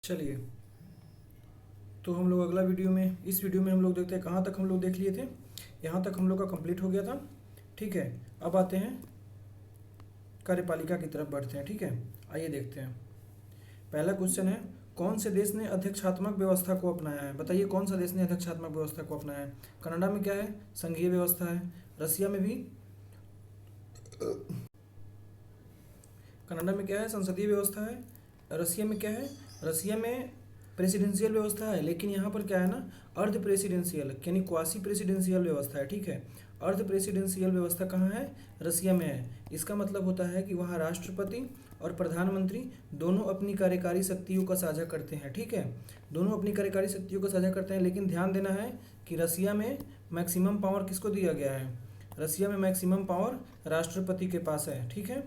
चलिए, तो हम लोग अगला वीडियो में इस वीडियो में हम लोग देखते हैं कहाँ तक हम लोग देख लिए थे। यहाँ तक हम लोग का कंप्लीट हो गया था। ठीक है, अब आते हैं कार्यपालिका की तरफ बढ़ते हैं। ठीक है, आइए देखते हैं। पहला क्वेश्चन है, कौन से देश ने अध्यक्षात्मक व्यवस्था को अपनाया है? बताइए, कौन सा देश ने अध्यक्षात्मक व्यवस्था को अपनाया है? कनाडा में क्या है? संघीय व्यवस्था है। रसिया में भी कनाडा में क्या है? संसदीय व्यवस्था है। रसिया में क्या है? रसिया में प्रेसिडेंशियल व्यवस्था है, लेकिन यहाँ पर क्या है ना, अर्ध प्रेसिडेंशियल यानी क्वासी प्रेसिडेंशियल व्यवस्था है। ठीक है, अर्ध प्रेसिडेंशियल व्यवस्था कहाँ है? रसिया में है। इसका मतलब होता है कि वहाँ राष्ट्रपति और प्रधानमंत्री दोनों अपनी कार्यकारी शक्तियों का साझा करते हैं। ठीक है, दोनों अपनी कार्यकारी शक्तियों का साझा करते हैं, लेकिन ध्यान देना है कि रसिया में मैक्सिमम पावर किसको दिया गया है? रसिया में मैक्सिमम पावर राष्ट्रपति के पास है। ठीक है,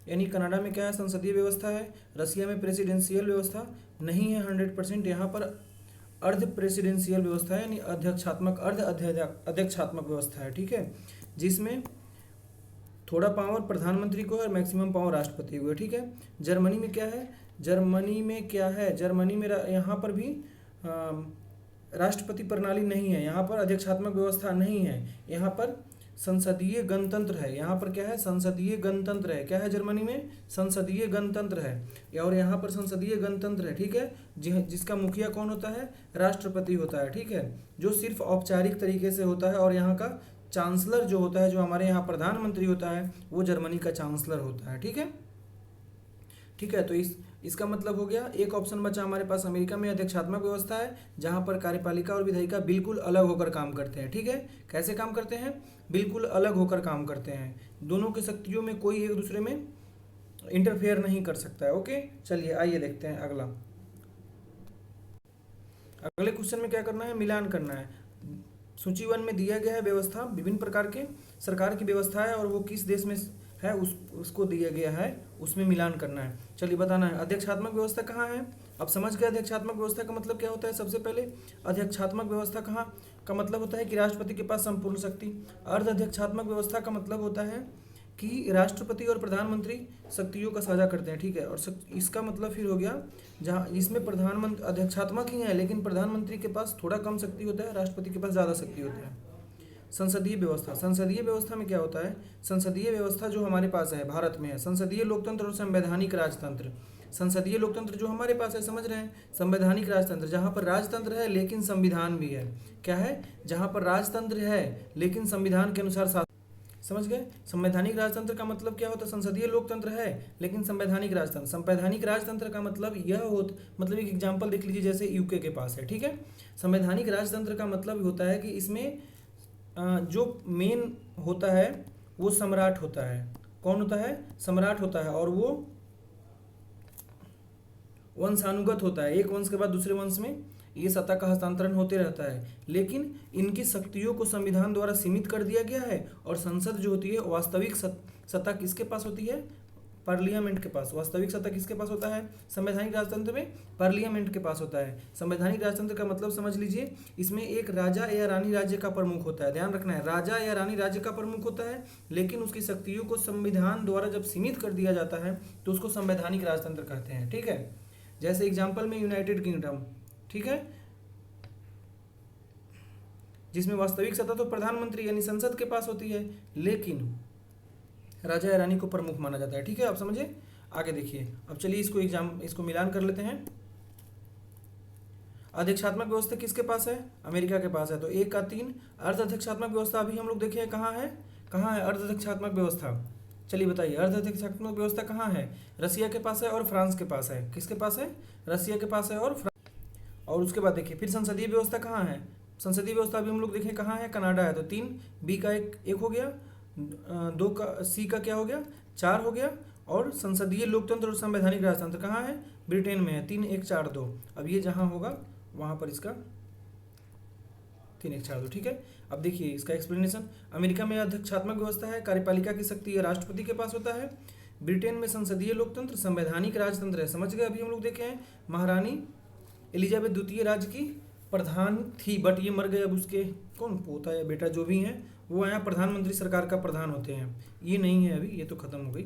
यानी कनाडा में क्या है? संसदीय व्यवस्था है। रसिया में प्रेसिडेंशियल व्यवस्था नहीं है 100%। यहाँ पर अर्ध प्रेसिडेंशियल व्यवस्था है, यानी अध्यक्षात्मक व्यवस्था है। ठीक है, जिसमें थोड़ा पावर प्रधानमंत्री को है और मैक्सिमम पावर राष्ट्रपति को है। ठीक है, जर्मनी में क्या है? जर्मनी में क्या है? जर्मनी में यहाँ पर भी राष्ट्रपति प्रणाली नहीं है। यहाँ पर अध्यक्षात्मक व्यवस्था नहीं है। यहाँ पर संसदीय गणतंत्र है। यहाँ पर क्या है? संसदीय गणतंत्र है। क्या है जर्मनी में? संसदीय गणतंत्र है। और यहाँ पर संसदीय गणतंत्र है। ठीक है, जिसका मुखिया कौन होता है? राष्ट्रपति होता है। ठीक है, जो सिर्फ औपचारिक तरीके से होता है। और यहाँ का चांसलर जो होता है, जो हमारे यहाँ प्रधानमंत्री होता है, वो जर्मनी का चांसलर होता है। ठीक है, ठीक है, तो इसका मतलब हो गया। एक ऑप्शन बचा हमारे पास, अमेरिका में अध्यक्षात्मक व्यवस्था है, जहां पर कार्यपालिका और विधायिका बिल्कुल अलग होकर काम करते हैं। ठीक है, कैसे काम करते हैं? बिल्कुल अलग होकर काम करते हैं। दोनों की शक्तियों में कोई एक दूसरे में इंटरफेयर नहीं कर सकता है। ओके, चलिए आइए देखते हैं अगला। अगले क्वेश्चन में क्या करना है? मिलान करना है। सूची 1 में दिया गया है व्यवस्था, विभिन्न प्रकार के सरकार की व्यवस्था है और वो किस देश में है उसको दिया गया है, उसमें मिलान करना है। चलिए बताना है, अध्यक्षात्मक व्यवस्था कहाँ है? अब समझ गए अध्यक्षात्मक व्यवस्था का मतलब क्या होता है। सबसे पहले अध्यक्षात्मक व्यवस्था कहाँ का मतलब होता है कि राष्ट्रपति के पास संपूर्ण शक्ति। अर्ध अध्यक्षात्मक व्यवस्था का मतलब होता है कि राष्ट्रपति और प्रधानमंत्री शक्तियों का साझा करते हैं। ठीक है, और इसका मतलब फिर हो गया जहाँ इसमें प्रधानमंत्री अध्यक्षात्मक ही है, लेकिन प्रधानमंत्री के पास थोड़ा कम शक्ति होता है, राष्ट्रपति के पास ज़्यादा शक्ति होती है। संसदीय व्यवस्था, संसदीय व्यवस्था में क्या होता है? संसदीय व्यवस्था जो हमारे पास है भारत में है, संसदीय लोकतंत्र और संवैधानिक राजतंत्र। संसदीय लोकतंत्र जो हमारे पास है, समझ रहे हैं, संवैधानिक राजतंत्र जहाँ पर राजतंत्र है लेकिन संविधान भी है। क्या है? जहाँ पर राजतंत्र है लेकिन संविधान के अनुसार समझ गए? संवैधानिक राजतंत्र का मतलब क्या होता है? संसदीय लोकतंत्र है लेकिन संवैधानिक राजतंत्र। संवैधानिक राजतंत्र का मतलब यह मतलब एक एग्जांपल देख लीजिए, जैसे यूके के पास है। ठीक है, संवैधानिक राजतंत्र का मतलब होता है कि इसमें जो मेन होता है वो सम्राट होता है। कौन होता है? सम्राट होता है, और वो वंशानुगत होता है। एक वंश के बाद दूसरे वंश में ये सत्ता का हस्तांतरण होते रहता है, लेकिन इनकी शक्तियों को संविधान द्वारा सीमित कर दिया गया है। और संसद जो होती है, वास्तविक सत्ता किसके पास होती है? पार्लियामेंट के पास। वास्तविक सत्ता किसके पास होता है? संवैधानिक राजतंत्र में पार्लियामेंट के पास होता है। संवैधानिक राजतंत्र का मतलब समझ लीजिए, इसमें एक राजा या रानी राज्य का प्रमुख होता है। ध्यान रखना है, राजा या रानी राज्य का प्रमुख होता है, लेकिन उसकी शक्तियों को संविधान द्वारा जब सीमित कर दिया जाता है तो उसको संवैधानिक राजतंत्र कहते हैं। ठीक है, जैसे एग्जाम्पल में यूनाइटेड किंगडम। ठीक है, जिसमें वास्तविक सत्ता तो प्रधानमंत्री यानी संसद के पास होती है, लेकिन राजा या रानी को प्रमुख माना जाता है। ठीक है, आप समझे? आगे देखिए। अब चलिए इसको मिलान कर लेते हैं। अध्यक्षात्मक व्यवस्था किसके पास है? अमेरिका के पास है। तो 1 का 3। अर्ध अध्यक्षात्मक व्यवस्था अभी हम लोग देखे कहाँ है? कहाँ है अर्ध अध्यक्षात्मक व्यवस्था? चलिए बताइए, अर्ध अध्यक्षात्मक व्यवस्था कहाँ है? रसिया के पास है और फ्रांस के पास है। किसके पास है? रसिया के पास है और उसके बाद देखिए, फिर संसदीय व्यवस्था कहाँ है? संसदीय व्यवस्था अभी हम लोग देखें कहाँ है? कनाडा है। तो 3, बी का एक हो गया, 2 का, सी का क्या हो गया? 4 हो गया। और संसदीय लोकतंत्र और संवैधानिक राजतंत्र कहाँ है? ब्रिटेन में है। 3, 1, 4, 2। अब ये जहाँ होगा वहाँ पर इसका 3, 1, 4, 2। ठीक है, अब देखिए इसका एक्सप्लेनेशन। अमेरिका में अध्यक्षात्मक व्यवस्था है, कार्यपालिका की शक्ति राष्ट्रपति के पास होता है। ब्रिटेन में संसदीय लोकतंत्र, संवैधानिक राजतंत्र है। समझ गए? अभी हम लोग देखे हैं, महारानी एलिजाबेथ द्वितीय राज्य की प्रधान थी, बट ये मर गए। अब उसके कौन पोता या बेटा जो भी हैं वो यहाँ प्रधानमंत्री सरकार का प्रधान होते हैं। ये नहीं है अभी, ये तो खत्म हो गई।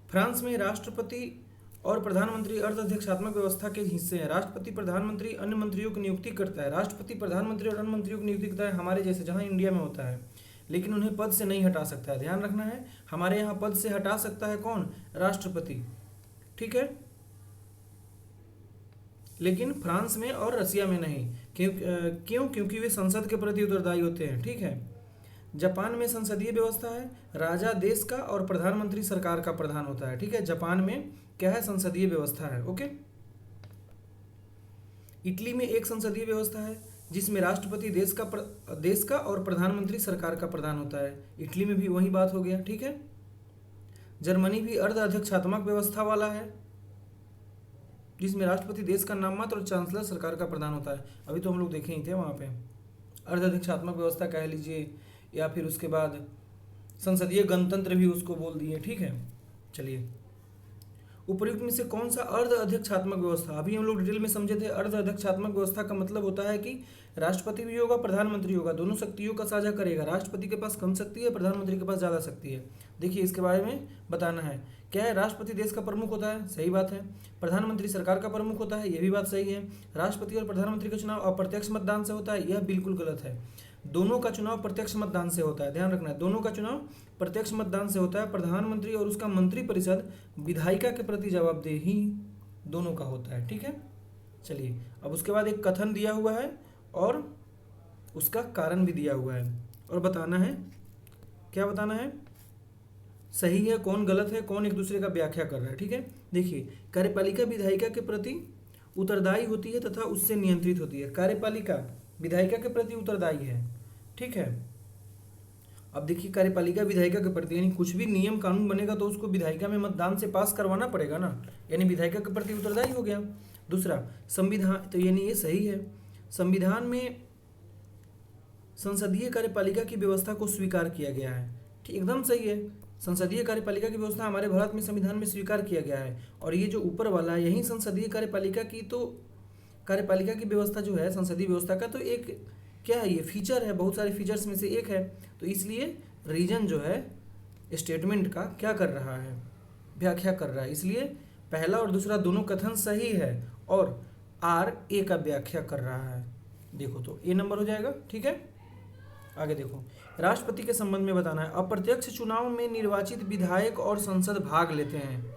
फ्रांस में राष्ट्रपति और प्रधानमंत्री अर्धअध्यक्षात्मक व्यवस्था के हिस्से हैं। राष्ट्रपति प्रधानमंत्री अन्य मंत्रियों की नियुक्ति करता है। राष्ट्रपति प्रधानमंत्री और अन्य मंत्रियों की नियुक्ति करता है, हमारे जैसे जहाँ इंडिया में होता है, लेकिन उन्हें पद से नहीं हटा सकता है। ध्यान रखना है, हमारे यहाँ पद से हटा सकता है कौन? राष्ट्रपति। ठीक है, लेकिन फ्रांस में और रसिया में नहीं। क्यों? क्योंकि वे संसद के प्रति उत्तरदायी होते हैं। ठीक है। जापान में संसदीय व्यवस्था है, राजा देश का और प्रधानमंत्री सरकार का प्रधान होता है। ठीक है, जापान में क्या है? संसदीय व्यवस्था है। ओके। इटली में एक संसदीय व्यवस्था है जिसमें राष्ट्रपति देश का और प्रधानमंत्री सरकार का प्रधान होता है। इटली में भी वही बात हो गया। ठीक है। जर्मनी भी अर्ध अध्यक्षात्मक व्यवस्था वाला है जिसमें राष्ट्रपति देश का नाम मात्र और चांसलर सरकार का प्रधान होता है। अभी तो हम लोग देखे ही थे वहाँ पे अर्ध अध्यक्षात्मक व्यवस्था कह लीजिए, या फिर उसके बाद संसदीय गणतंत्र भी उसको बोल दिए। ठीक है। चलिए, उपर्युक्त में से कौन सा अर्ध अध्यक्षात्मक व्यवस्था? अभी हम लोग डिटेल में समझे थे। अर्ध अध्यक्षात्मक व्यवस्था का मतलब होता है कि राष्ट्रपति भी होगा, प्रधानमंत्री होगा, दोनों शक्तियों का साझा करेगा। राष्ट्रपति के पास कम शक्ति है, प्रधानमंत्री के पास ज़्यादा शक्ति है। देखिए, इसके बारे में बताना है। क्या है? राष्ट्रपति देश का प्रमुख होता है, सही बात है। प्रधानमंत्री सरकार का प्रमुख होता है, यह भी बात सही है। राष्ट्रपति और प्रधानमंत्री का चुनाव अप्रत्यक्ष मतदान से होता है, यह बिल्कुल गलत है। दोनों का चुनाव प्रत्यक्ष मतदान से होता है। ध्यान रखना है, दोनों का चुनाव प्रत्यक्ष मतदान से होता है। प्रधानमंत्री और उसका मंत्रिपरिषद विधायिका के प्रति जवाबदेही दोनों का होता है। ठीक है। चलिए, अब उसके बाद एक कथन दिया हुआ है और उसका कारण भी दिया हुआ है, और बताना है, क्या बताना है? सही है कौन, गलत है कौन, एक दूसरे का व्याख्या कर रहा है। ठीक है। देखिए, कार्यपालिका विधायिका के प्रति उत्तरदायी होती है तथा उससे नियंत्रित होती है। कार्यपालिका विधायिका के प्रति उत्तरदायी है। ठीक है। अब देखिए, कार्यपालिका विधायिका के प्रति, यानी कुछ भी नियम कानून बनेगा तो उसको विधायिका में मतदान से पास करवाना पड़ेगा ना, यानी विधायिका के प्रति उत्तरदायी हो गया। दूसरा, संविधान, तो यानी ये सही है। संविधान में संसदीय कार्यपालिका की व्यवस्था को स्वीकार किया गया है। ठीक, एकदम सही है। संसदीय कार्यपालिका की व्यवस्था हमारे भारत में संविधान में स्वीकार किया गया है। और ये जो ऊपर वाला है, यही संसदीय कार्यपालिका की, तो कार्यपालिका की व्यवस्था जो है संसदीय व्यवस्था का, तो एक क्या है? ये फीचर है, बहुत सारे फीचर्स में से एक है। तो इसलिए रीजन जो है स्टेटमेंट का क्या कर रहा है? व्याख्या कर रहा है। इसलिए पहला और दूसरा दोनों कथन सही है, और आर ए का व्याख्या कर रहा है। देखो, तो ए नंबर हो जाएगा। ठीक है। आगे देखो, राष्ट्रपति के संबंध में बताना है। अप्रत्यक्ष चुनाव में निर्वाचित विधायक और संसद भाग लेते हैं।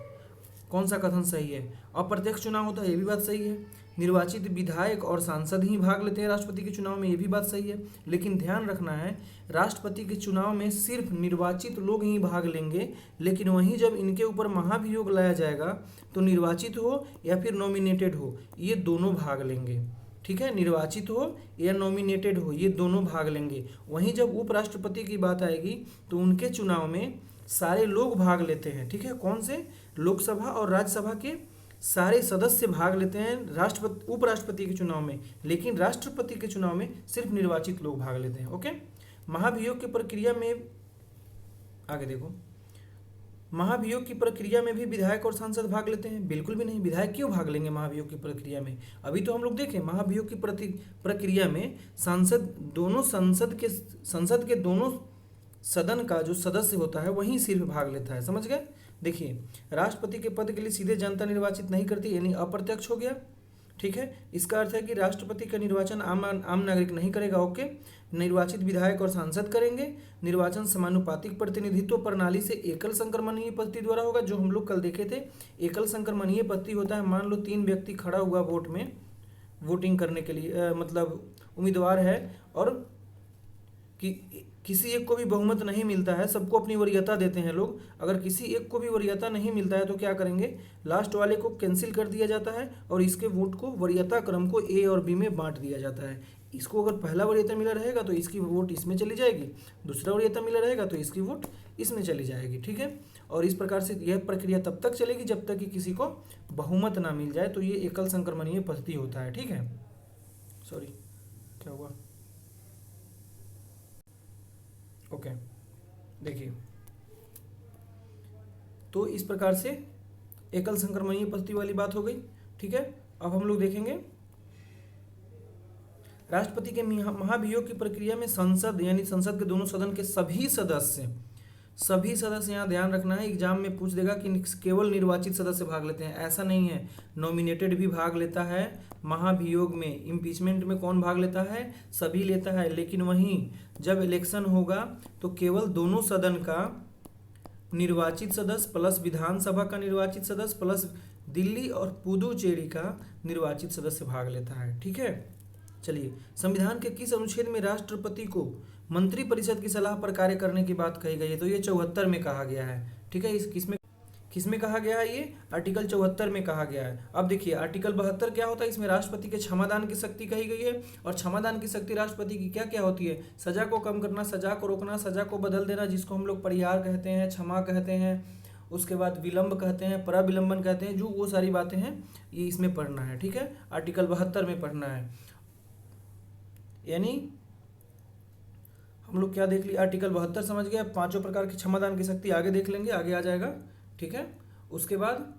कौन सा कथन सही है? अप्रत्यक्ष चुनाव होता है, ये भी बात सही है। निर्वाचित विधायक और सांसद ही भाग लेते हैं राष्ट्रपति के चुनाव में, ये भी बात सही है। लेकिन ध्यान रखना है, राष्ट्रपति के चुनाव में सिर्फ निर्वाचित लोग ही भाग लेंगे, लेकिन वहीं जब इनके ऊपर महाभियोग लाया जाएगा तो निर्वाचित हो या फिर नॉमिनेटेड हो, ये दोनों भाग लेंगे। ठीक है, निर्वाचित हो या नॉमिनेटेड हो, ये दोनों भाग लेंगे। वहीं जब उपराष्ट्रपति की बात आएगी तो उनके चुनाव में सारे लोग भाग लेते हैं। ठीक है, कौन से? लोकसभा और राज्यसभा के सारे सदस्य भाग लेते हैं उपराष्ट्रपति के चुनाव में, लेकिन राष्ट्रपति के चुनाव में सिर्फ निर्वाचित लोग भाग लेते हैं। ओके। महाभियोग की प्रक्रिया में, आगे देखो, महाभियोग की प्रक्रिया में भी विधायक और सांसद भाग लेते हैं? बिल्कुल भी नहीं। विधायक क्यों भाग लेंगे महाभियोग की प्रक्रिया में? अभी तो हम लोग देखें, महाभियोग की प्रक्रिया में संसद के दोनों सदन का जो सदस्य होता है वही सिर्फ भाग लेता है। समझ गए? देखिए, राष्ट्रपति के पद के लिए सीधे जनता निर्वाचित नहीं करती, यानी अप्रत्यक्ष हो गया। ठीक है, इसका अर्थ है कि राष्ट्रपति का निर्वाचन आम नागरिक नहीं करेगा। ओके। निर्वाचित विधायक और सांसद करेंगे। निर्वाचन समानुपातिक प्रतिनिधित्व प्रणाली से एकल संक्रमणीय पद्धति द्वारा होगा, जो हम लोग कल देखे थे। एकल संक्रमणीय पद्धति होता है, मान लो 3 व्यक्ति खड़ा हुआ वोट में, वोटिंग करने के लिए, मतलब उम्मीदवार है, और किसी एक को भी बहुमत नहीं मिलता है, सबको अपनी वरीयता देते हैं लोग। अगर किसी एक को भी वरीयता नहीं मिलता है तो क्या करेंगे? लास्ट वाले को कैंसिल कर दिया जाता है और इसके वोट को वरीयता क्रम को ए और बी में बांट दिया जाता है। इसको अगर पहला वरीयता मिला रहेगा तो इसकी वोट इसमें चली जाएगी, दूसरा वरीयता मिला रहेगा तो इसकी वोट इसमें चली जाएगी। ठीक है, और इस प्रकार से यह प्रक्रिया तब तक चलेगी जब तक कि किसी को बहुमत ना मिल जाए, तो ये एकल संक्रमणीय पद्धति होता है। ठीक है, सॉरी क्या हुआ? ओके, देखिए, तो इस प्रकार से एकल संक्रमणीय पद्धति वाली बात हो गई। ठीक है, अब हम लोग देखेंगे राष्ट्रपति के महाभियोग की प्रक्रिया में संसद, यानी संसद के दोनों सदन के सभी सदस्य सभी सदस्य, यहाँ ध्यान रखना है, एग्जाम में पूछ देगा कि केवल निर्वाचित सदस्य भाग लेते हैं, ऐसा नहीं है। नॉमिनेटेड भी भाग लेता है। महाभियोग में, इम्पीचमेंट में कौन भाग लेता है? सभी लेता है। लेकिन वहीं जब इलेक्शन होगा तो केवल दोनों सदन का निर्वाचित सदस्य प्लस विधानसभा का निर्वाचित सदस्य प्लस दिल्ली और पुदुचेरी का निर्वाचित सदस्य भाग लेता है। ठीक है, चलिए, संविधान के किस अनुच्छेद में राष्ट्रपति को मंत्रिपरिषद की सलाह पर कार्य करने की बात कही गई है? तो ये 74 में कहा गया है। ठीक है, इस किसमें कहा गया है? ये आर्टिकल 74 में कहा गया है। अब देखिए आर्टिकल 72 क्या होता है? इसमें राष्ट्रपति के क्षमादान की शक्ति कही गई है। और क्षमादान की शक्ति राष्ट्रपति की क्या क्या होती है? सजा को कम करना, सजा को रोकना, सजा को बदल देना, जिसको हम लोग परिहार कहते हैं, क्षमा कहते हैं, उसके बाद विलंब कहते हैं, परविलंबन कहते हैं, जो वो सारी बातें हैं ये इसमें पढ़ना है। ठीक है, आर्टिकल 72 में पढ़ना है। यानी हम लोग क्या देख लिया? आर्टिकल 72 समझ गए। पांचों प्रकार की क्षमादान की शक्ति आगे देख लेंगे, आगे आ जाएगा। ठीक है, उसके बाद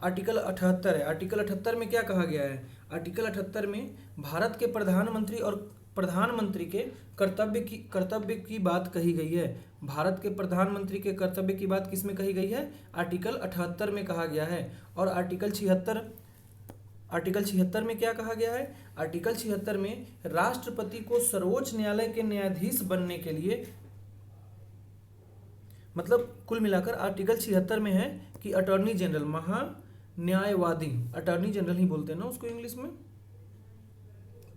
आर्टिकल 78 है। आर्टिकल 78 में क्या कहा गया है? आर्टिकल 78 में भारत के प्रधानमंत्री और प्रधानमंत्री के कर्तव्य की बात कही गई है। भारत के प्रधानमंत्री के कर्तव्य की बात किस में कही गई है? आर्टिकल 78 में कहा गया है। और आर्टिकल 76 में क्या कहा गया है? आर्टिकल 76 में राष्ट्रपति को सर्वोच्च न्यायालय के न्यायाधीश बनने के लिए, मतलब कुल मिलाकर आर्टिकल 76 में है कि अटॉर्नी जनरल, महान्यायवादी, अटॉर्नी जनरल ही बोलते हैं ना उसको इंग्लिश में,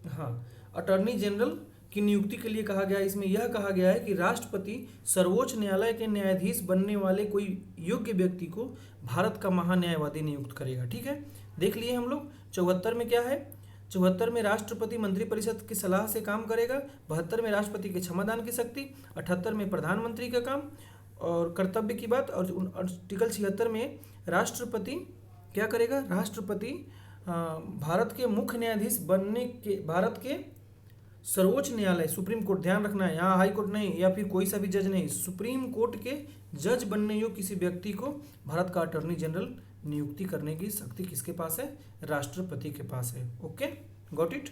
हाँ, अटॉर्नी जनरल की नियुक्ति के लिए कहा गया है। इसमें यह कहा गया है कि राष्ट्रपति सर्वोच्च न्यायालय के न्यायाधीश बनने वाले कोई योग्य व्यक्ति को भारत का महान्यायवादी नियुक्त करेगा। ठीक है, देख लिए हम लोग। 74 में क्या है? 74 में राष्ट्रपति मंत्रिपरिषद की सलाह से काम करेगा। 72 में राष्ट्रपति के क्षमादान की शक्ति। 78 में प्रधानमंत्री का काम और कर्तव्य की बात। और आर्टिकल 76 में राष्ट्रपति क्या करेगा? राष्ट्रपति भारत के मुख्य न्यायाधीश बनने के, भारत के सर्वोच्च न्यायालय, सुप्रीम कोर्ट, ध्यान रखना है, यहाँ हाई कोर्ट नहीं या फिर कोई सा भी जज नहीं, सुप्रीम कोर्ट के जज बनने योग्य किसी व्यक्ति को भारत का अटॉर्नी जनरल नियुक्ति करने की शक्ति किसके पास है? राष्ट्रपति के पास है। Okay, got it.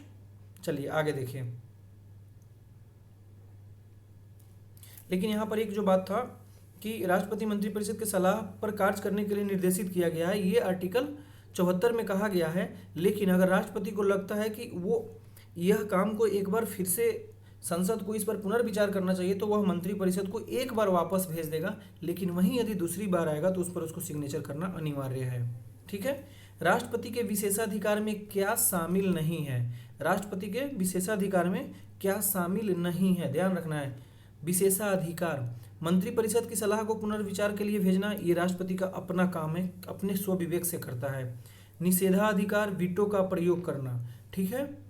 चलिए आगे देखिए। लेकिन यहाँ पर एक जो बात था कि राष्ट्रपति मंत्रिपरिषद की सलाह पर कार्य करने के लिए निर्देशित किया गया है, ये आर्टिकल 74 में कहा गया है। लेकिन अगर राष्ट्रपति को लगता है कि वो यह काम को एक बार फिर से संसद को इस पर पुनर्विचार करना चाहिए तो वह मंत्रिपरिषद को एक बार वापस भेज देगा। लेकिन वहीं यदि दूसरी बार आएगा तो उस पर उसको सिग्नेचर करना अनिवार्य है। ठीक है, राष्ट्रपति के विशेषाधिकार में क्या शामिल नहीं है? राष्ट्रपति के विशेषाधिकार में क्या शामिल नहीं है? ध्यान रखना है, विशेषाधिकार। मंत्रिपरिषद की सलाह को पुनर्विचार के लिए भेजना ये राष्ट्रपति का अपना काम है, अपने स्वविवेक से करता है। निषेधाधिकार, वीटो का प्रयोग करना। ठीक है,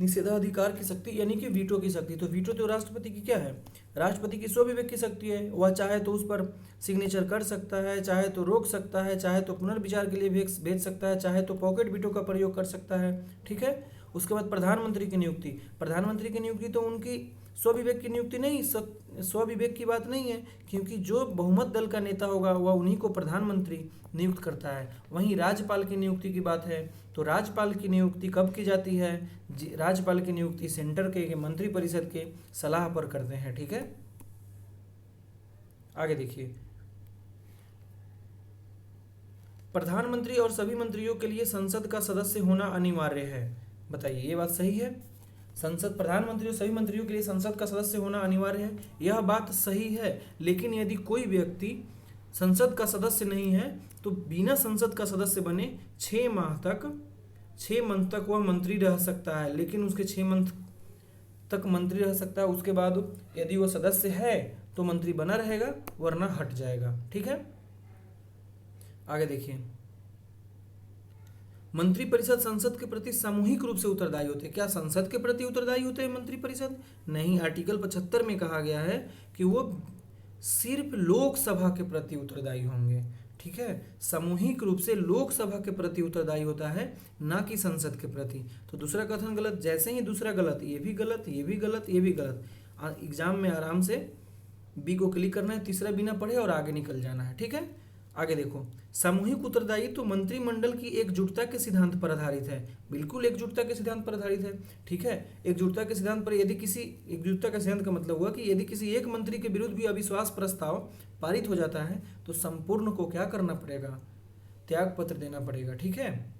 निषेधाधिकार की शक्ति यानी कि वीटो की शक्ति। तो वीटो तो राष्ट्रपति की क्या है? राष्ट्रपति की स्वविवेक की शक्ति है। वह चाहे तो उस पर सिग्नेचर कर सकता है, चाहे तो रोक सकता है, चाहे तो पुनर्विचार के लिए भेज सकता है, चाहे तो पॉकेट वीटो का प्रयोग कर सकता है। ठीक है, उसके बाद प्रधानमंत्री की नियुक्ति। प्रधानमंत्री की नियुक्ति तो उनकी स्वविवेक की नियुक्ति नहीं, स्वविवेक की बात नहीं है, क्योंकि जो बहुमत दल का नेता होगा वह उन्हीं को प्रधानमंत्री नियुक्त करता है। वहीं राज्यपाल की नियुक्ति की बात है तो राज्यपाल की नियुक्ति कब की जाती है? राज्यपाल की नियुक्ति सेंटर के मंत्रिपरिषद के सलाह पर करते हैं। ठीक है, आगे देखिए। प्रधानमंत्री और सभी मंत्रियों के लिए संसद का सदस्य होना अनिवार्य है। बताइए, ये बात सही है? संसद, प्रधानमंत्री और सभी मंत्रियों के लिए संसद का सदस्य होना अनिवार्य है, यह बात सही है। लेकिन यदि कोई व्यक्ति संसद का सदस्य नहीं है तो बिना संसद का सदस्य बने 6 मंथ तक वह मंत्री रह सकता है। लेकिन उसके 6 मंथ तक मंत्री रह सकता है, उसके बाद यदि वह सदस्य है तो मंत्री बना रहेगा, वरना हट जाएगा। ठीक है, आगे देखिए। मंत्रिपरिषद संसद के प्रति सामूहिक रूप से उत्तरदायी होते हैं। क्या संसद के प्रति उत्तरदायी होते हैं मंत्रिपरिषद? नहीं, आर्टिकल 75 में कहा गया है कि वो सिर्फ लोकसभा के प्रति उत्तरदायी होंगे। ठीक है, सामूहिक रूप से लोकसभा के प्रति उत्तरदायी होता है, ना कि संसद के प्रति। तो दूसरा कथन गलत, जैसे ही दूसरा गलत, ये भी गलत, ये भी गलत, ये भी गलत। एग्जाम में आराम से बी को क्लिक करना है, तीसरा बिना पढ़े और आगे निकल जाना है। ठीक है, आगे देखो, सामूहिक उत्तरदायित्व तो मंत्रिमंडल की एकजुटता के सिद्धांत पर आधारित है। बिल्कुल एकजुटता के सिद्धांत पर आधारित है। ठीक है, एकजुटता के सिद्धांत पर यदि किसी, एकजुटता का सिद्धांत का मतलब हुआ कि यदि किसी एक मंत्री के विरुद्ध भी अविश्वास प्रस्ताव पारित हो जाता है तो संपूर्ण को क्या करना पड़ेगा, त्याग पत्र देना पड़ेगा। ठीक है,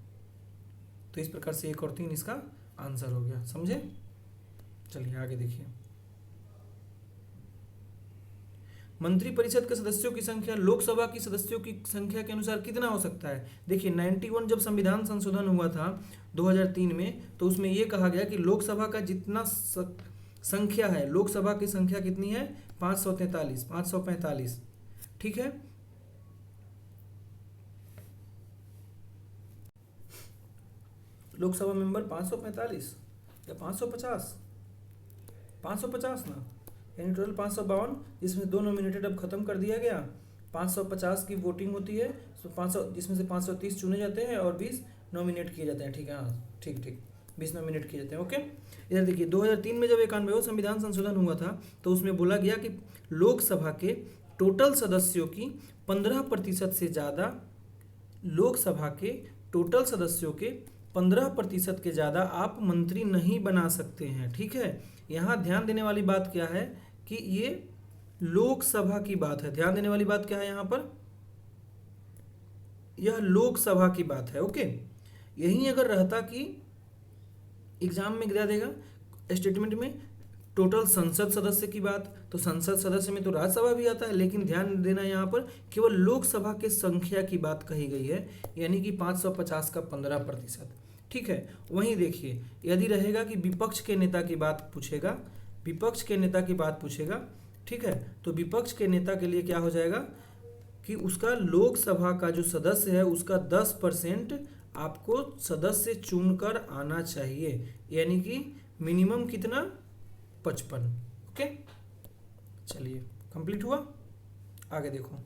तो इस प्रकार से 1 और 3 इसका आंसर हो गया, समझे। चलिए आगे देखिए, मंत्रिपरिषद के सदस्यों की संख्या लोकसभा की सदस्यों की संख्या के अनुसार कितना हो सकता है। देखिए 91 जब संविधान संशोधन हुआ था 2003 में, तो उसमें यह कहा गया कि लोकसभा का जितना संख्या है, लोकसभा की संख्या कितनी है, 545। ठीक है, लोकसभा मेंबर 545 या 550 ना, यानी टोटल 552, जिसमें 2 नॉमिनेटेड अब खत्म कर दिया गया। 550 की वोटिंग होती है, तो 500 जिसमें से 530 चुने जाते हैं और 20 नॉमिनेट किए जाते हैं। ठीक है, हाँ ठीक 20 नॉमिनेट किए जाते हैं। ओके, इधर देखिए 2003 में जब 91वां संविधान संशोधन हुआ था तो उसमें बोला गया कि लोकसभा के टोटल सदस्यों की 15% से ज़्यादा, लोकसभा के टोटल सदस्यों के 15% के ज़्यादा आप मंत्री नहीं बना सकते हैं। ठीक है, यहाँ ध्यान देने वाली बात क्या है कि ये लोकसभा की बात है। ध्यान देने वाली बात क्या है यहाँ पर, यह लोकसभा की बात है। ओके, यही अगर रहता कि एग्जाम में गिरा देगा स्टेटमेंट में टोटल संसद सदस्य की बात, तो संसद सदस्य में तो राज्यसभा भी आता है, लेकिन ध्यान देना यहाँ पर केवल लोकसभा के संख्या की बात कही गई है, यानी कि 550 का 15%। ठीक है, वहीं देखिए यदि रहेगा कि विपक्ष के नेता की बात पूछेगा, विपक्ष के नेता की बात पूछेगा, ठीक है, तो विपक्ष के नेता के लिए क्या हो जाएगा कि उसका लोकसभा का जो सदस्य है उसका 10% आपको सदस्य चुनकर आना चाहिए, यानी कि मिनिमम कितना, 55। ओके, चलिए कंप्लीट हुआ। आगे देखो,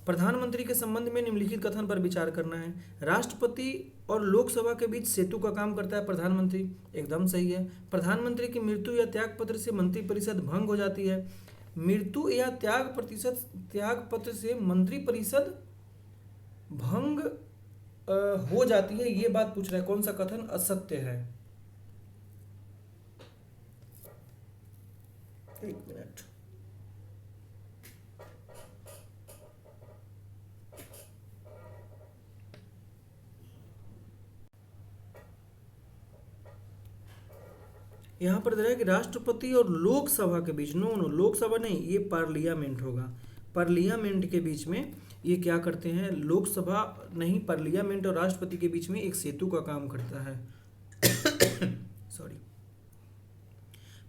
प्रधानमंत्री के संबंध में निम्नलिखित कथन पर विचार करना है। राष्ट्रपति और लोकसभा के बीच सेतु का काम करता है प्रधानमंत्री, एकदम सही है। प्रधानमंत्री की मृत्यु या त्यागपत्र से मंत्रिपरिषद भंग हो जाती है। मृत्यु या त्यागपत्र से मंत्रिपरिषद भंग हो जाती है, ये बात पूछ रहा है, कौन सा कथन असत्य है। एक मिनट, यहाँ पर दे रहा है कि राष्ट्रपति और लोकसभा के बीच, नो लोकसभा नहीं, ये पार्लियामेंट होगा, पार्लियामेंट के बीच में ये क्या करते हैं, लोकसभा नहीं, पार्लियामेंट और राष्ट्रपति के बीच में एक सेतु का काम करता है। सॉरी,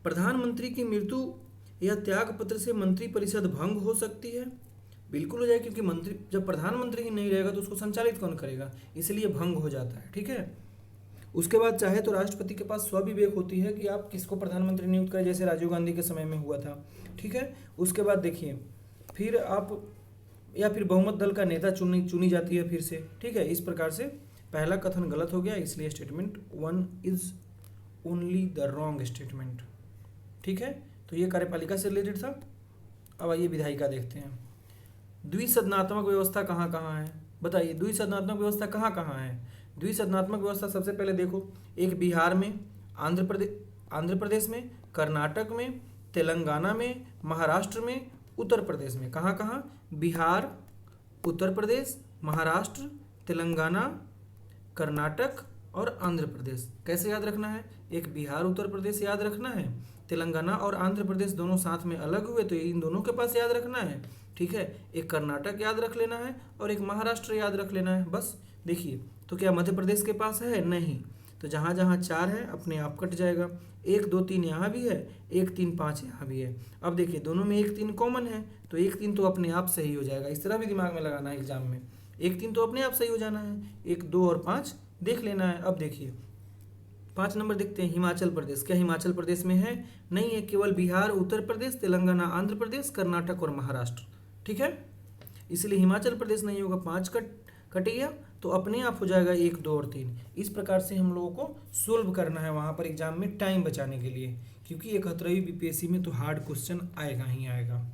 प्रधानमंत्री की मृत्यु या त्यागपत्र से मंत्रिपरिषद भंग हो सकती है, बिल्कुल हो जाए, क्योंकि मंत्री, जब प्रधानमंत्री ही नहीं रहेगा तो उसको संचालित कौन करेगा, इसलिए भंग हो जाता है। ठीक है, उसके बाद चाहे तो राष्ट्रपति के पास स्वविवेक होती है कि आप किसको प्रधानमंत्री नियुक्त करें, जैसे राजीव गांधी के समय में हुआ था। ठीक है, उसके बाद देखिए फिर आप, या फिर बहुमत दल का नेता चुनी जाती है फिर से। ठीक है, इस प्रकार से पहला कथन गलत हो गया, इसलिए statement 1 is only the wrong statement. ठीक है, तो ये कार्यपालिका से रिलेटेड था। अब आइए विधायिका देखते हैं। द्विसदनात्मक व्यवस्था कहाँ कहाँ है, बताइए द्विसदनात्मक व्यवस्था कहाँ कहाँ है। द्विसदनात्मक व्यवस्था सबसे पहले देखो, एक बिहार में, आंध्र प्रदेश में, कर्नाटक में, तेलंगाना में, महाराष्ट्र में, उत्तर प्रदेश में। कहाँ कहाँ, बिहार, उत्तर प्रदेश, महाराष्ट्र, तेलंगाना, कर्नाटक और आंध्र प्रदेश। कैसे याद रखना है, एक बिहार उत्तर प्रदेश याद रखना है, तेलंगाना और आंध्र प्रदेश दोनों साथ में अलग हुए तो इन दोनों के पास याद रखना है। ठीक है, एक कर्नाटक याद रख लेना है और एक महाराष्ट्र याद रख लेना है, बस। देखिए तो क्या मध्य प्रदेश के पास है, नहीं, तो जहाँ जहाँ 4 है अपने आप कट जाएगा। 1 2 3 यहाँ भी है, 1 3 5 यहाँ भी है। अब देखिए दोनों में 1 3 कॉमन है, तो 1 3 तो अपने आप सही हो जाएगा। इस तरह भी दिमाग में लगाना है एग्जाम में, 1 3 तो अपने आप सही हो जाना है, 1 2 और 5 देख लेना है। अब देखिए 5 नंबर देखते हैं, हिमाचल प्रदेश। क्या हिमाचल प्रदेश में है, नहीं है, केवल बिहार, उत्तर प्रदेश, तेलंगाना, आंध्र प्रदेश, कर्नाटक और महाराष्ट्र। ठीक है, इसलिए हिमाचल प्रदेश नहीं होगा, 5 कट गया, तो अपने आप हो जाएगा 1 2 और 3। इस प्रकार से हम लोगों को सोल्व करना है वहाँ पर एग्जाम में टाइम बचाने के लिए, क्योंकि 71वीं बीपीएससी में तो हार्ड क्वेश्चन आएगा ही आएगा।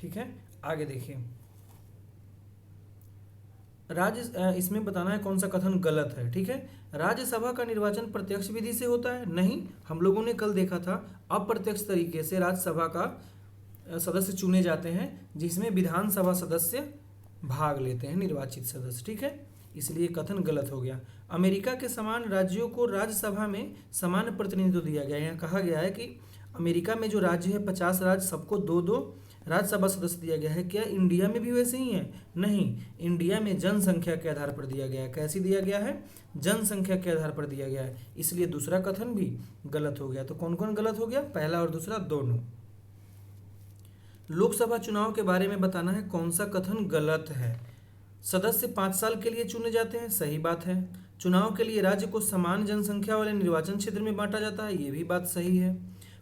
ठीक है, आगे देखिए। इसमें बताना है कौन सा कथन गलत है। ठीक है, राज्यसभा का निर्वाचन प्रत्यक्ष विधि से होता है? नहीं, हम लोगों ने कल देखा था अप्रत्यक्ष तरीके से राज्यसभा का सदस्य चुने जाते हैं, जिसमें विधानसभा सदस्य भाग लेते हैं, निर्वाचित सदस्य। ठीक है, इसलिए कथन गलत हो गया। अमेरिका के समान राज्यों को राज्यसभा में समान प्रतिनिधित्व दिया गया है। यहाँ कहा गया है कि अमेरिका में जो राज्य है 50 राज्य, सबको 2-2 राज्यसभा सदस्य दिया गया है। क्या इंडिया में भी वैसे ही है? नहीं, इंडिया में जनसंख्या के आधार पर दिया गया है। कैसे दिया गया है? जनसंख्या के आधार पर दिया गया है, इसलिए दूसरा कथन भी गलत हो गया। तो कौन कौन गलत हो गया? पहला और दूसरा दोनों। लोकसभा चुनाव के बारे में बताना है कौन सा कथन गलत है। सदस्य 5 साल के लिए चुने जाते हैं, सही बात है। चुनाव के लिए राज्य को समान जनसंख्या वाले निर्वाचन क्षेत्र में बांटा जाता है, ये भी बात सही है।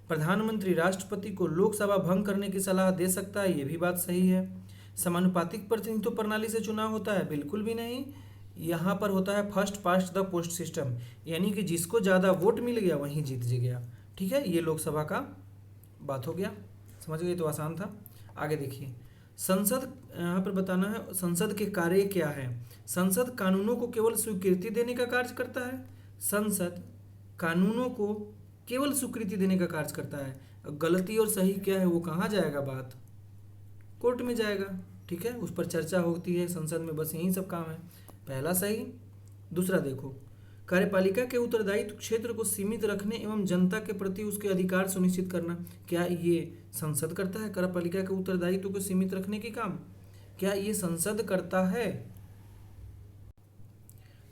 प्रधानमंत्री राष्ट्रपति को लोकसभा भंग करने की सलाह दे सकता है, ये भी बात सही है। समानुपातिक प्रतिनिधित्व प्रणाली से चुनाव होता है? बिल्कुल भी नहीं। यहाँ पर होता है first past the post system, यानी कि जिसको ज़्यादा वोट मिल गया वहीं जीत गया। ठीक है, ये लोकसभा का बात हो गया, समझ गए? तो आसान था। आगे देखिए, संसद, यहाँ पर बताना है संसद के कार्य क्या है। संसद कानूनों को केवल स्वीकृति देने का कार्य करता है। संसद कानूनों को केवल स्वीकृति देने का कार्य करता है। गलती और सही क्या है वो कहाँ जाएगा? बात कोर्ट में जाएगा। ठीक है, उस पर चर्चा होती है संसद में, बस यही सब काम है। पहला सही। दूसरा देखो, कार्यपालिका के उत्तरदायित्व क्षेत्र को सीमित रखने एवं जनता के प्रति उसके अधिकार सुनिश्चित करना, क्या ये संसद करता है? कार्यपालिका के उत्तरदायित्व को सीमित रखने के काम क्या ये संसद करता है?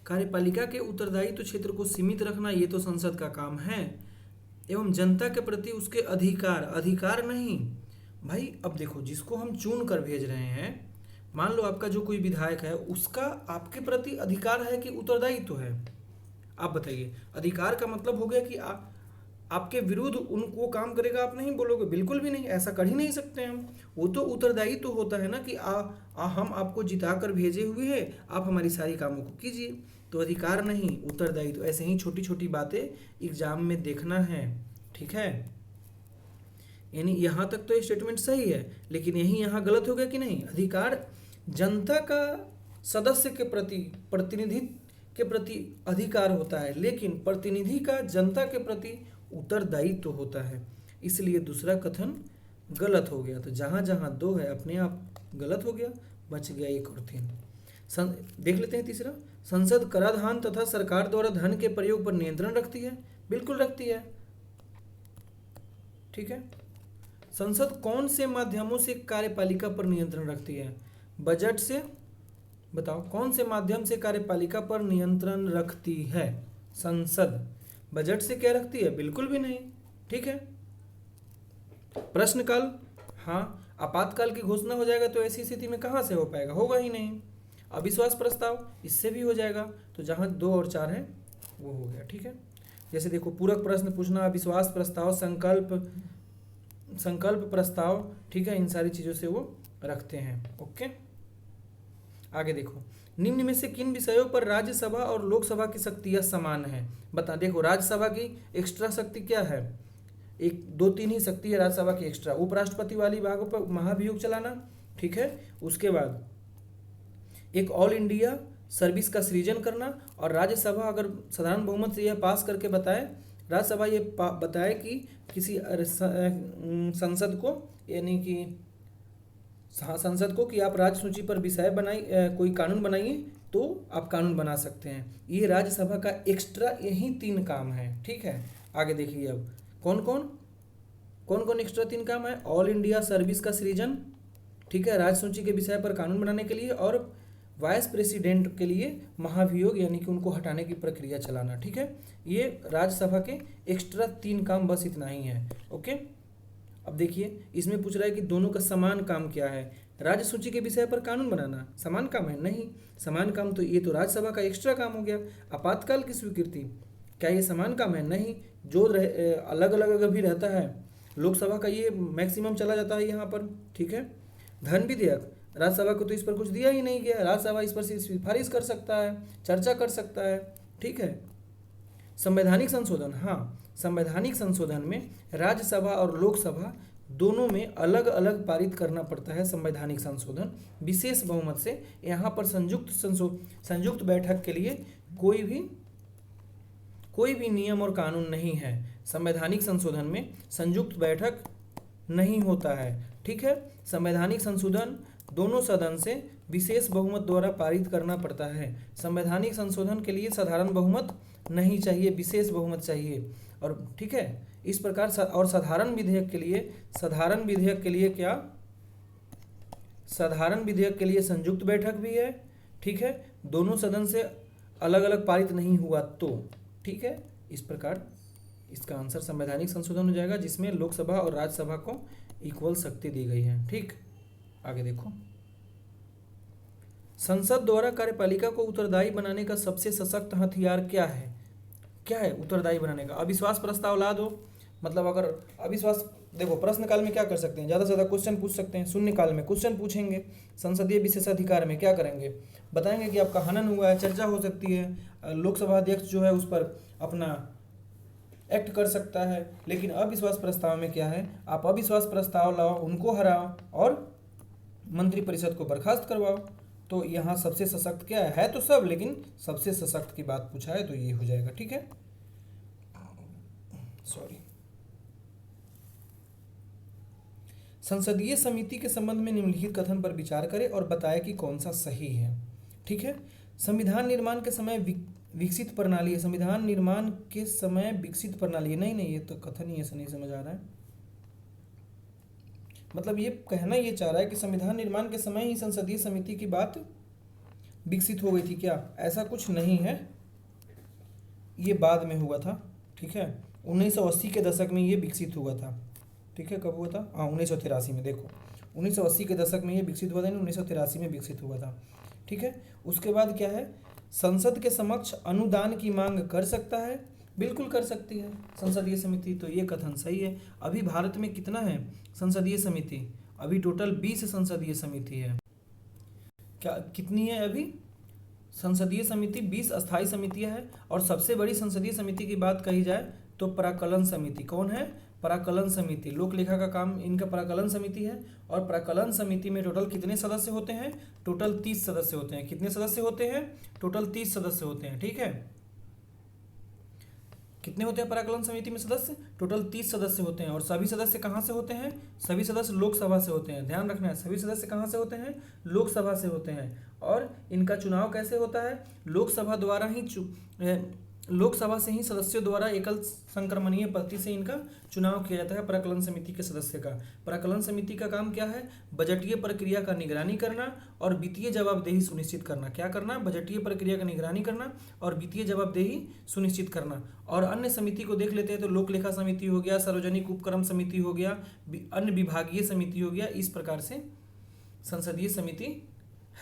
कार्यपालिका के उत्तरदायित्व क्षेत्र को सीमित रखना ये तो संसद का काम है। एवं जनता के प्रति उसके अधिकार नहीं भाई। अब देखो, जिसको हम चुन कर भेज रहे हैं, मान लो आपका जो कोई विधायक है, उसका आपके प्रति अधिकार है कि उत्तरदायित्व है? आप बताइए। अधिकार का मतलब हो गया कि आपके विरुद्ध उनको काम करेगा, आप नहीं बोलोगे? बिल्कुल भी नहीं, ऐसा कर ही नहीं सकते हम। वो तो उत्तरदायित्व होता है ना कि हम आपको जिता कर भेजे हुए हैं, आप हमारी सारी कामों को कीजिए। तो अधिकार नहीं, उत्तरदायित्व। ऐसे ही छोटी छोटी बातें एग्जाम में देखना है। ठीक है, यानी यहाँ तक तो ये स्टेटमेंट सही है, लेकिन यही यहाँ गलत हो गया कि नहीं? अधिकार जनता का सदस्य के प्रति, प्रतिनिधि के प्रति अधिकार होता है, लेकिन प्रतिनिधि का जनता के प्रति उत्तरदायित्व होता है, इसलिए दूसरा कथन गलत हो गया। तो जहाँ जहाँ 2 है अपने आप गलत हो गया, बच गया 1 और 3। देख लेते हैं तीसरा। संसद कराधान तथा सरकार द्वारा धन के प्रयोग पर नियंत्रण रखती है? बिल्कुल रखती है। ठीक है, संसद कौन से माध्यमों से कार्यपालिका पर नियंत्रण रखती है? बजट से। बताओ, कौन से माध्यम से कार्यपालिका पर नियंत्रण रखती है संसद? बजट से क्या रखती है? बिल्कुल भी नहीं। ठीक है, प्रश्नकाल, हाँ, आपातकाल की घोषणा हो जाएगा तो ऐसी स्थिति में कहाँ से हो पाएगा? होगा ही नहीं। अविश्वास प्रस्ताव, इससे भी हो जाएगा। तो जहाँ 2 और 4 है वो हो गया। ठीक है, जैसे देखो, पूरक प्रश्न पूछना, अविश्वास प्रस्ताव, संकल्प प्रस्ताव, ठीक है, इन सारी चीज़ों से वो रखते हैं। ओके, आगे देखो, निम्न में से किन विषयों पर राज्यसभा और लोकसभा की शक्तियाँ समान हैं? बता। देखो, राज्यसभा की एक्स्ट्रा शक्ति क्या है? 1-2-3 ही शक्ति है राज्यसभा की एक्स्ट्रा। उपराष्ट्रपति वाली भागों पर महाभियोग चलाना, ठीक है। उसके बाद एक ऑल इंडिया सर्विस का सृजन करना, और राज्यसभा अगर साधारण बहुमत से यह पास करके बताए, राज्यसभा ये बताए कि किसी संसद को, यानी कि संसद को, कि आप राज्य सूची पर विषय कोई कानून बनाइए, तो आप कानून बना सकते हैं। ये राज्यसभा का एक्स्ट्रा यही 3 काम है। ठीक है, आगे देखिए अब कौन कौन एक्स्ट्रा 3 काम है। ऑल इंडिया सर्विस का सृजन, ठीक है, राज्य सूची के विषय पर कानून बनाने के लिए, और वाइस प्रेसिडेंट के लिए महाभियोग, यानी कि उनको हटाने की प्रक्रिया चलाना। ठीक है, ये राज्यसभा के एक्स्ट्रा 3 काम, बस इतना ही है। ओके, अब देखिए, इसमें पूछ रहा है कि दोनों का समान काम क्या है। राज्य सूची के विषय पर कानून बनाना समान काम है? नहीं, समान काम तो ये तो राज्यसभा का एक्स्ट्रा काम हो गया। आपातकाल की स्वीकृति, क्या ये समान काम है? नहीं, जो अलग अलग अगर भी रहता है, लोकसभा का ये मैक्सिमम चला जाता है यहाँ पर। ठीक है, धन विधेयक, राज्यसभा को तो इस पर कुछ दिया ही नहीं गया, राज्यसभा इस पर सिफारिश कर सकता है, चर्चा कर सकता है। ठीक है, संवैधानिक संशोधन, हाँ, संवैधानिक संशोधन में राज्यसभा और लोकसभा दोनों में अलग अलग पारित करना पड़ता है संवैधानिक संशोधन विशेष बहुमत से। यहाँ पर संयुक्त बैठक के लिए कोई भी नियम और कानून नहीं है। संवैधानिक संशोधन में संयुक्त बैठक नहीं होता है, ठीक है। संवैधानिक संशोधन दोनों सदन से विशेष बहुमत द्वारा पारित करना पड़ता है। संवैधानिक संशोधन के लिए साधारण बहुमत नहीं चाहिए, विशेष बहुमत चाहिए। और ठीक है, इस प्रकार और साधारण विधेयक के लिए संयुक्त बैठक भी है, ठीक है। दोनों सदन से अलग अलग पारित नहीं हुआ तो, ठीक है। इस प्रकार इसका आंसर संवैधानिक संशोधन हो जाएगा, जिसमें लोकसभा और राज्यसभा को इक्वल शक्ति दी गई है, ठीक। आगे देखो, संसद द्वारा कार्यपालिका को उत्तरदायी बनाने का सबसे सशक्त हथियार क्या है? क्या है उत्तरदायी बनाने का? अविश्वास प्रस्ताव ला दो। मतलब अगर अविश्वास, देखो प्रश्नकाल में क्या कर सकते हैं, ज़्यादा से ज़्यादा क्वेश्चन पूछ सकते हैं। शून्यकाल में क्वेश्चन पूछेंगे। संसदीय विशेषाधिकार में क्या करेंगे, बताएंगे कि आपका हनन हुआ है, चर्चा हो सकती है, लोकसभा अध्यक्ष जो है उस पर अपना एक्ट कर सकता है। लेकिन अविश्वास प्रस्ताव में क्या है, आप अविश्वास प्रस्ताव लाओ, उनको हराओ और मंत्रिपरिषद को बर्खास्त करवाओ। तो यहाँ सबसे सशक्त क्या है तो सब, लेकिन सबसे सशक्त की बात पूछा है तो ये हो जाएगा, ठीक है। सॉरी, संसदीय समिति के संबंध में निम्नलिखित कथन पर विचार करें और बताएं कि कौन सा सही है, ठीक है। संविधान निर्माण के समय विकसित प्रणाली है, संविधान निर्माण के समय विकसित प्रणाली है, नहीं ये तो कथन ही ऐसा नहीं समझ आ रहा है। मतलब ये कहना ये चाह रहा है कि संविधान निर्माण के समय ही संसदीय समिति की बात विकसित हो गई थी क्या? ऐसा कुछ नहीं है, ये बाद में हुआ था, ठीक है। 1980 के दशक में ये विकसित हुआ था, ठीक है। कब हुआ था? हाँ 1983 में। देखो 1980 के दशक में ये विकसित हुआ था, 1983 में विकसित हुआ था, ठीक है। उसके बाद क्या है, संसद के समक्ष अनुदान की मांग कर सकता है, बिल्कुल कर सकती है संसदीय समिति, तो ये कथन सही है। अभी भारत में कितना है संसदीय समिति? अभी टोटल 20 संसदीय समिति है। क्या कितनी है अभी संसदीय समिति? 20 अस्थायी समितियां हैं। और सबसे बड़ी संसदीय समिति की बात कही जाए तो प्राक्कलन समिति। कौन है? प्राक्कलन समिति। लोक लेखा का काम इनका प्राक्कलन समिति है। और प्राक्कलन समिति में टोटल कितने सदस्य होते हैं? टोटल 30 सदस्य होते हैं। कितने सदस्य होते हैं? टोटल 30 सदस्य होते हैं, ठीक है। कितने होते हैं प्राक्कलन समिति में सदस्य? टोटल 30 सदस्य होते हैं। और सभी सदस्य कहाँ से होते हैं? सभी सदस्य लोकसभा से होते हैं। ध्यान रखना है, सभी सदस्य कहाँ से होते हैं? लोकसभा से होते हैं। और इनका चुनाव कैसे होता है? लोकसभा से ही सदस्यों द्वारा एकल संक्रमणीय पद्धति से इनका चुनाव किया जाता है प्राक्कलन समिति के सदस्य का। प्राक्कलन समिति का काम क्या है? बजटीय प्रक्रिया का निगरानी करना और वित्तीय जवाबदेही सुनिश्चित करना। क्या करना? बजटीय प्रक्रिया का निगरानी करना और वित्तीय जवाबदेही सुनिश्चित करना। और अन्य समिति को देख लेते हैं तो लोक लेखा समिति हो गया, सार्वजनिक उपक्रम समिति हो गया, अन्य विभागीय समिति हो गया। इस प्रकार से संसदीय समिति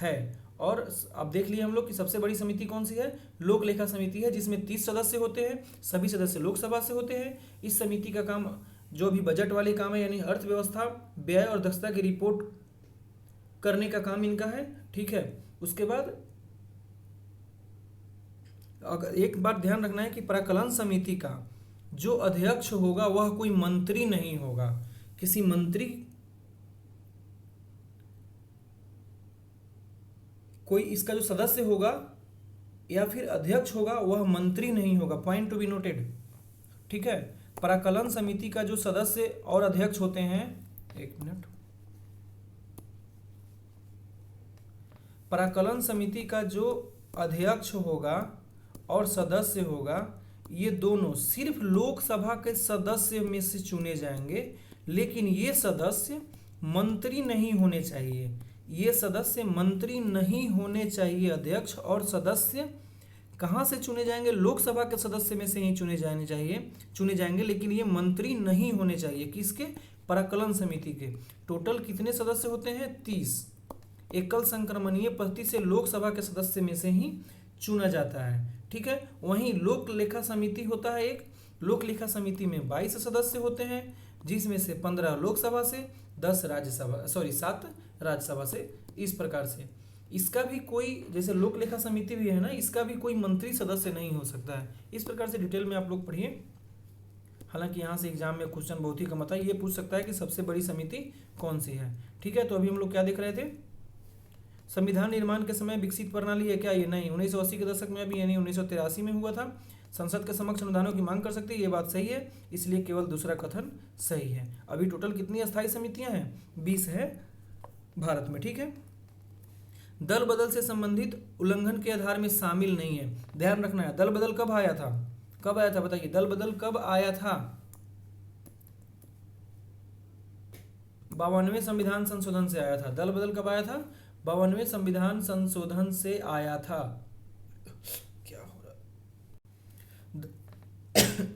है। और अब देख लिए हम लोग कि सबसे बड़ी समिति कौन सी है? लोक लेखा समिति है, जिसमें 30 सदस्य होते हैं। सभी सदस्य लोकसभा से होते हैं। इस समिति का काम जो भी बजट वाले काम है, यानी अर्थव्यवस्था, व्यय और दक्षता की रिपोर्ट करने का काम इनका है, ठीक है। उसके बाद अगर एक बात ध्यान रखना है कि प्राक्कलन समिति का जो अध्यक्ष होगा वह कोई मंत्री नहीं होगा। किसी मंत्री, कोई इसका जो सदस्य होगा या फिर अध्यक्ष होगा वह मंत्री नहीं होगा। पॉइंट टू बी नोटेड, ठीक है। प्राक्कलन समिति का जो सदस्य और अध्यक्ष होते हैं, एक मिनट, प्राक्कलन समिति का जो अध्यक्ष होगा और सदस्य होगा, ये दोनों सिर्फ लोकसभा के सदस्य में से चुने जाएंगे। लेकिन ये सदस्य मंत्री नहीं होने चाहिए। ये सदस्य मंत्री नहीं होने चाहिए। अध्यक्ष और सदस्य कहाँ से चुने जाएंगे? लोकसभा के सदस्य में से ही चुने जाएंगे, लेकिन ये मंत्री नहीं होने चाहिए। किसके? प्राक्कलन समिति के। टोटल कितने सदस्य होते हैं? 30। एकल संक्रमणीय पद्धति से लोकसभा के सदस्य में से ही चुना जाता है, ठीक है। वहीं लोक लेखा समिति होता है एक। लोक लेखा समिति में 22 सदस्य होते हैं, जिसमें से 15 लोकसभा से, 7 राज्यसभा से। इस प्रकार से इसका भी कोई, जैसे लोक लेखा समिति भी है ना, इसका भी कोई मंत्री सदस्य नहीं हो सकता है। इस प्रकार से डिटेल में आप लोग पढ़िए। हालांकि यहाँ से एग्जाम में क्वेश्चन बहुत ही कम आता है। ये पूछ सकता है कि सबसे बड़ी समिति कौन सी है। ठीक है, तो अभी हम लोग क्या देख रहे थे, संविधान निर्माण के समय विकसित प्रणाली है क्या, ये नहीं। 1980 के दशक में अभी यानी 1983 में हुआ था। संसद के समक्ष अनुदानों की मांग कर सकती है, ये बात सही है, इसलिए केवल दूसरा कथन सही है। अभी टोटल कितनी अस्थायी समितियां हैं, 20 है भारत में। ठीक है, दल बदल से संबंधित उल्लंघन के आधार में शामिल नहीं है, ध्यान रखना है। दल बदल कब आया था, कब आया था बताइए, दल बदल कब आया था। 52वें संविधान संशोधन से आया था। दल बदल कब आया था, 52वें संविधान संशोधन से आया था। क्या हो रहा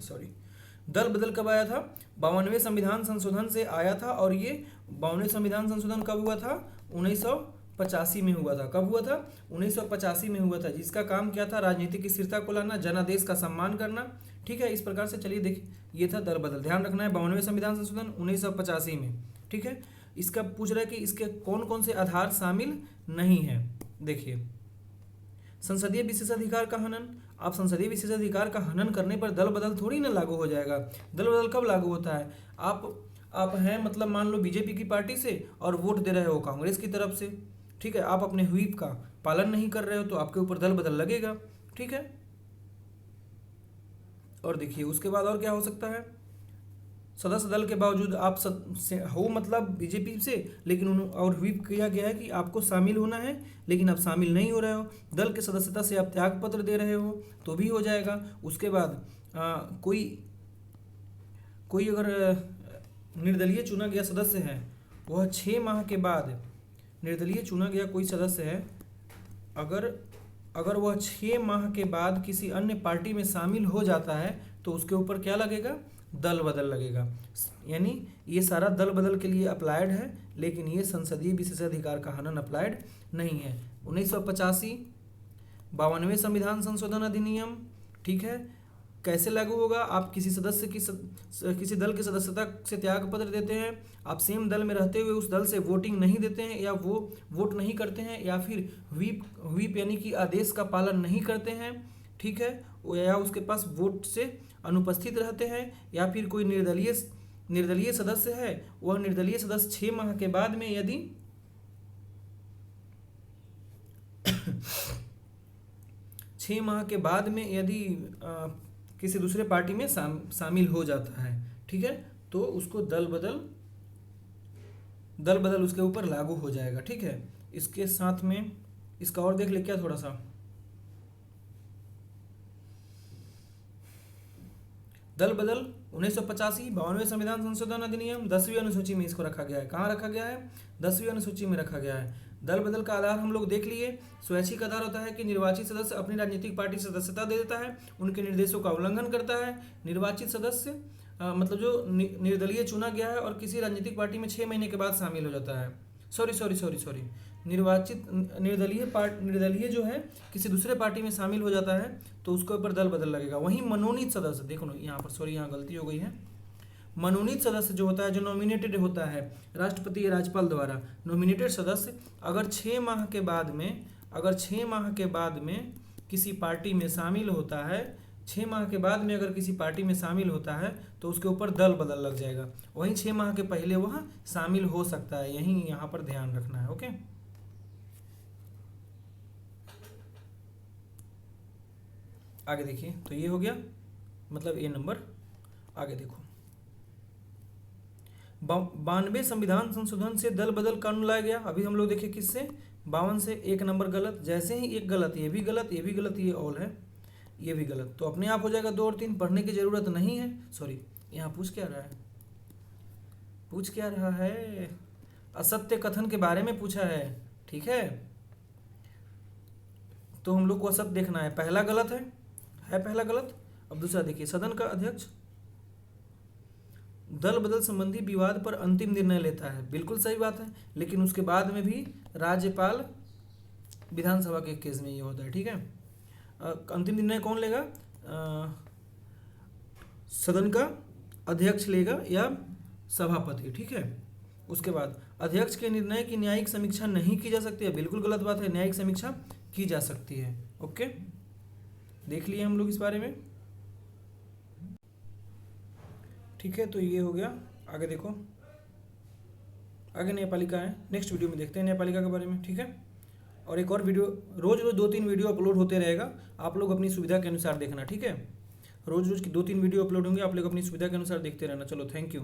सॉरी, दल बदल कब आया था, 52वें संविधान संशोधन से आया था। और ये 52वें संविधान संशोधन कब हुआ था, 1985 में हुआ था। कब हुआ था, 1985 में हुआ था, जिसका काम क्या था, राजनीतिक स्थिरता को लाना, जनादेश का सम्मान करना। ठीक है, इस प्रकार से चलिए देखिए, ये था दल बदल, ध्यान रखना है। 52वें संविधान संशोधन 1985 में। ठीक है, इसका पूछ रहा है कि इसके कौन कौन से आधार शामिल नहीं है। देखिए, संसदीय विशेषाधिकार का हनन, आप संसदीय विशेषाधिकार का हनन करने पर दल बदल थोड़ी ना लागू हो जाएगा। दल बदल कब लागू होता है, आप हैं मतलब मान लो बीजेपी की पार्टी से और वोट दे रहे हो कांग्रेस की तरफ से। ठीक है, आप अपने व्हीप का पालन नहीं कर रहे हो तो आपके ऊपर दल बदल लगेगा। ठीक है, और देखिए उसके बाद और क्या हो सकता है, सदस्य दल के बावजूद आप हो मतलब बीजेपी से, लेकिन और व्हीप किया गया है कि आपको शामिल होना है, लेकिन आप शामिल नहीं हो रहे हो। दल के सदस्यता से आप त्याग पत्र दे रहे हो तो भी हो जाएगा। उसके बाद कोई अगर निर्दलीय चुना गया सदस्य है, वह 6 माह के बाद, निर्दलीय चुना गया कोई सदस्य है, अगर वह 6 माह के बाद किसी अन्य पार्टी में शामिल हो जाता है तो उसके ऊपर क्या लगेगा, दल बदल लगेगा। यानी ये सारा दल बदल के लिए अप्लाइड है, लेकिन ये संसदीय विशेषाधिकार का हनन अप्लाइड नहीं है। 1985 52वें संविधान संशोधन अधिनियम। ठीक है, कैसे लागू होगा, आप किसी सदस्य की किसी दल की सदस्यता से त्याग पत्र देते हैं, आप सेम दल में रहते हुए उस दल से वोटिंग नहीं देते हैं, या वो वोट नहीं करते हैं, या फिर व्हीप यानी कि आदेश का पालन नहीं करते हैं। ठीक है, या उसके पास वोट से अनुपस्थित रहते हैं, या फिर कोई निर्दलीय सदस्य है, वह निर्दलीय सदस्य 6 माह के बाद में यदि 6 माह के बाद में यदि किसी दूसरे पार्टी में शामिल हो जाता है, ठीक है, तो उसको दल बदल उसके ऊपर लागू हो जाएगा। ठीक है, इसके साथ में इसका और देख ले क्या थोड़ा सा, दल बदल 1985 52वें संविधान संशोधन अधिनियम 10वीं अनुसूची में इसको रखा गया है। कहाँ रखा गया है, 10वीं अनुसूची में रखा गया है। दल बदल का आधार हम लोग देख लिए, स्वैच्छिक आधार होता है कि निर्वाचित सदस्य अपनी राजनीतिक पार्टी से सदस्यता दे देता है, उनके निर्देशों का उल्लंघन करता है। निर्वाचित सदस्य मतलब जो निर्दलीय चुना गया है और किसी राजनीतिक पार्टी में 6 महीने के बाद शामिल हो जाता है। सॉरी, निर्दलीय जो है किसी दूसरे पार्टी में शामिल हो जाता है तो उसके ऊपर दल बदल लगेगा। वहीं मनोनीत सदस्य, देखो ना यहाँ पर यहाँ गलती हो गई है। मनोनीत सदस्य जो होता है, जो नॉमिनेटेड होता है राष्ट्रपति या राज्यपाल द्वारा, नॉमिनेटेड सदस्य अगर 6 माह के बाद में किसी पार्टी में शामिल होता है, 6 माह के बाद में अगर किसी पार्टी में शामिल होता है तो उसके ऊपर दल बदल लग जाएगा। वहीं 6 माह के पहले वह शामिल हो सकता है, यही यहाँ पर ध्यान रखना है। ओके, आगे देखिए, तो ये हो गया मतलब ए नंबर। आगे देखो, 92 संविधान संशोधन से दल बदल कानून लाया गया। अभी हम लोग देखिए किससे, 52 से। 1 नंबर गलत, जैसे ही एक गलत, ये भी गलत, ये भी गलत, ये ऑल है, ये भी गलत, तो अपने आप हो जाएगा 2 और 3, पढ़ने की जरूरत नहीं है। सॉरी, यहाँ पूछ क्या रहा है, असत्य कथन के बारे में पूछा है। ठीक है, तो हम लोग को असत्य देखना है। पहला गलत है पहला गलत। अब दूसरा देखिए, सदन का अध्यक्ष दल बदल संबंधी विवाद पर अंतिम निर्णय लेता है, बिल्कुल सही बात है, लेकिन उसके बाद में भी राज्यपाल विधानसभा के केस में ये होता है। ठीक है, अंतिम निर्णय कौन लेगा, सदन का अध्यक्ष लेगा या सभापति। ठीक है, उसके बाद अध्यक्ष के निर्णय की न्यायिक समीक्षा नहीं की जा सकती है, बिल्कुल गलत बात है, न्यायिक समीक्षा की जा सकती है। ओके, देख लिए हम लोग इस बारे में। ठीक है, तो ये हो गया। आगे देखो, आगे न्यायपालिका है, नेक्स्ट वीडियो में देखते हैं न्यायपालिका के बारे में, ठीक है। और एक और वीडियो, रोज़ रोज़ 2-3 वीडियो अपलोड होते रहेगा, आप लोग अपनी सुविधा के अनुसार देखना, ठीक है। रोज़ रोज़ की 2-3 वीडियो अपलोड होंगे, आप लोग अपनी सुविधा के अनुसार देखते रहना। चलो, थैंक यू।